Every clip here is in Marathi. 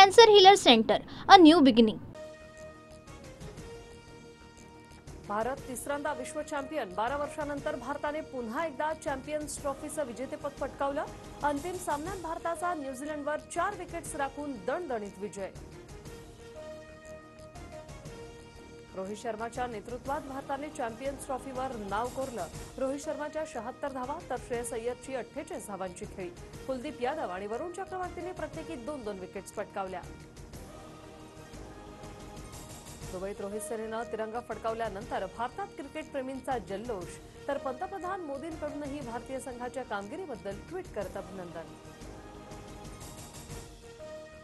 Cancer Healer Center, a new beginning. Bharat तिसऱ्यांदा विश्व चॅम्पियन। 12 वर्षांनंतर भारताने पुन्हा एकदा चॅम्पियन्स ट्रॉफीचं विजेतेपद पटकावलं। अंतिम सामन्यात भारताचा न्यूझीलंडवर 4 विकेट्स राखून दणदणीत विजय। रोहित शर्माच्या नेतृत्वात भारताने चॅम्पियन्स ट्रॉफीवर नाव कोरलं। रोहित शर्माच्या 76 धावा तर श्रेयस अय्यरची 48 धावांची खेळी। कुलदीप यादव आणि वरुण चक्रवर्तीने प्रत्येकी 2-2 विकेट्स पटकावल्या। दुबईत रोहित शर्मानं तिरंगा फडकावल्यानंतर भारतात क्रिकेट प्रेमींचा जल्लोष, तर पंतप्रधान मोदींकडूनही भारतीय संघाच्या कामगिरीबद्दल ट्विट करत अभिनंदन।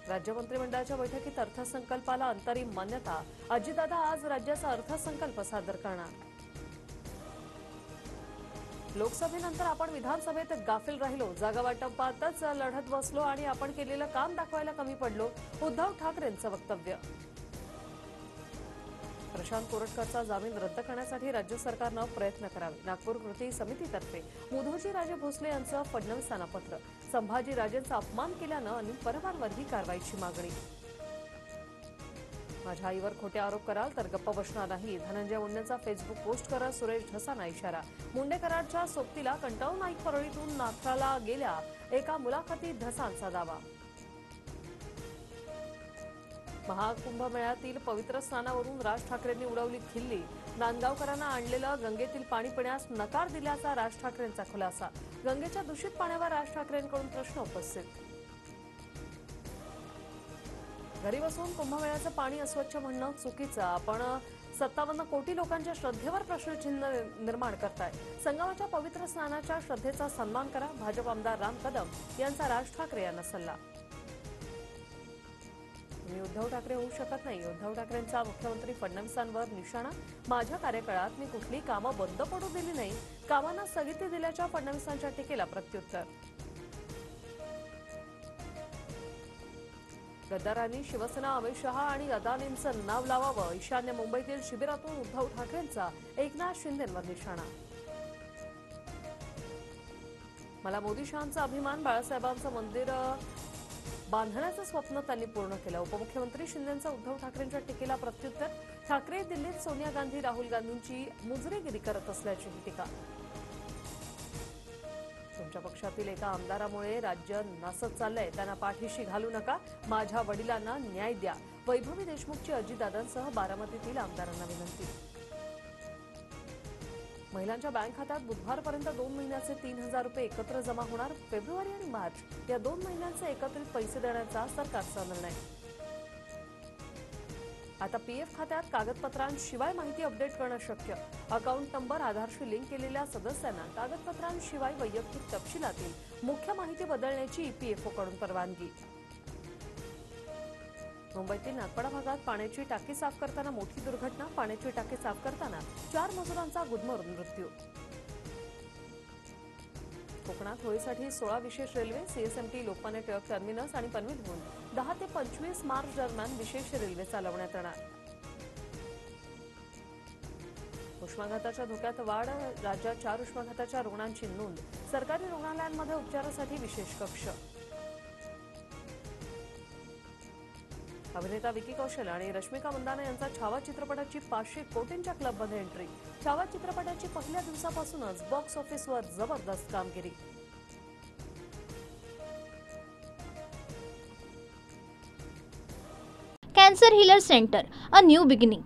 राज्य मंत्रिमंडळाच्या बैठकीत अर्थसंकल्पाला अंतरिम मान्यता। अजितदादा आज राज्याचा अर्थसंकल्प सादर करणार। लोकसभेनंतर आपण विधानसभेत गाफील राहिलो, जागा वाटपातच लढत बसलो आणि आपण केलेलं काम दाखवायला कमी पडलो, उद्धव ठाकरेंचं वक्तव्य। प्रशांत कोरटकरचा जामीन रद्द करण्यासाठी राज्य सरकारनं प्रयत्न करावे। नागपूर कृती समितीतर्फे मुधोजीराजे भोसले यांचं फडणवीसांना पत्र। संभाजीराजेंचा अपमान केल्यानं अनिल परबांवरही कारवाईची मागणी। माझ्या आईवर खोटे आरोप कराल तर गप्प बसणार नाही, धनंजय मुंडेंचा फेसबुक पोस्ट करत सुरेश ढसांना इशारा। मुंडे कराडच्या सोबतीला कंटाळून नाईक परळीतून नागठाला गेल्या, एका मुलाखतीत ढसांचा दावा। महाकुंभमेळ्यातील पवित्र स्नानावरून राज ठाकरेंनी उडवली खिल्ली। नांदगावकरांना आणलेलं गंगेतील पाणी पिण्यास नकार दिल्याचा राज ठाकरेंचा खुलासा। गंगेच्या दूषित पाण्यावर राज ठाकरेंकडून प्रश्न उपस्थित। घरी बसून कुंभमेळ्याचं पाणी अस्वच्छ म्हणणं चुकीचं, आपण 57 कोटी लोकांच्या श्रद्धेवर प्रश्नचिन्ह निर्माण करताय। संगमाच्या पवित्र स्नानाच्या श्रद्धेचा सन्मान करा, भाजप आमदार राम कदम यांचा राज ठाकरे यांना सल्ला। मी उद्धव ठाकरे होऊ शकत नाही, उद्धव ठाकरेंचा मुख्यमंत्री फडणवीसांवर निशाणा। माझ्या कार्यकाळात मी कुठली कामं बंद पडू दिली नाही, कामांना स्थगिती दिल्याच्या फडणवीसांच्या टीकेला प्रत्युत्तर। गद्दारांनी शिवसेना, अमित शहा आणि अदानींचं नाव लावावं, ईशान्य मुंबईतील शिबिरातून उद्धव ठाकरेंचा एकनाथ शिंदेंवर निशाणा। मला मोदी शहांचा अभिमान, बाळासाहेबांचं मंदिर बांधण्याचं स्वप्न त्यांनी पूर्ण केलं। उपमुख्यमंत्री शिंदेंचं उद्धव ठाकरेंच्या टीकेला प्रत्युत्तर। ठाकरे दिल्लीत सोनिया गांधी, राहुल गांधींची मुजरेगिरी करत असल्याची टीका। तुमच्या पक्षातील एका आमदारामुळे राज्य नासत चाललंय, त्यांना पाठीशी घालू नका, माझ्या वडिलांना न्याय द्या। वैभवी देशमुखची अजितदादांसह बारामतीतील आमदारांना विनंती। महिलांच्या बँक खात्यात बुधवारपर्यंत 2 महिन्याचे 3000 रुपये एकत्र जमा होणार। फेब्रुवारी आणि मार्च या 2 महिन्यांचे एकत्रित पैसे देण्याचा सरकारचा निर्णय। आता पीएफ खात्यात कागदपत्रांशिवाय माहिती अपडेट करणं शक्य। अकाउंट नंबर आधारशी लिंक केलेल्या सदस्यांना कागदपत्रांशिवाय वैयक्तिक तपशिलातील मुख्य माहिती बदलण्याची ईपीएफओकडून परवानगी। मुंबईतील नागपाडा भागात पाण्याची टाकी साफ करताना मोठी दुर्घटना। पाण्याची टाकी साफ करताना 4 मजुरांचा गुदमरून मृत्यू। कोकणात होळीसाठी 16 विशेष railway. CSMT, Lokmanya Tilak terminus आणि पनवेलहून 10 ते 25 मार्च दरम्यान विशेष रेल्वे चालवण्यात येणार। उष्माघाताच्या धोक्यात वाढ, राज्यात 4 उष्माघाताच्या रुग्णांची नोंद। सरकारी रुग्णालयांमध्ये उपचारासाठी विशेष कक्ष। अभिनेता विकी कौशल आणि रश्मिका मंदाना यांचा छावा चित्रपटाची 500 कोटींच्या क्लबमध्ये एंट्री। छावा चित्रपटाची पहिल्या दिवसापासूनच बॉक्स ऑफिसवर जबरदस्त कामगिरी। Cancer Healer Center, a new beginning.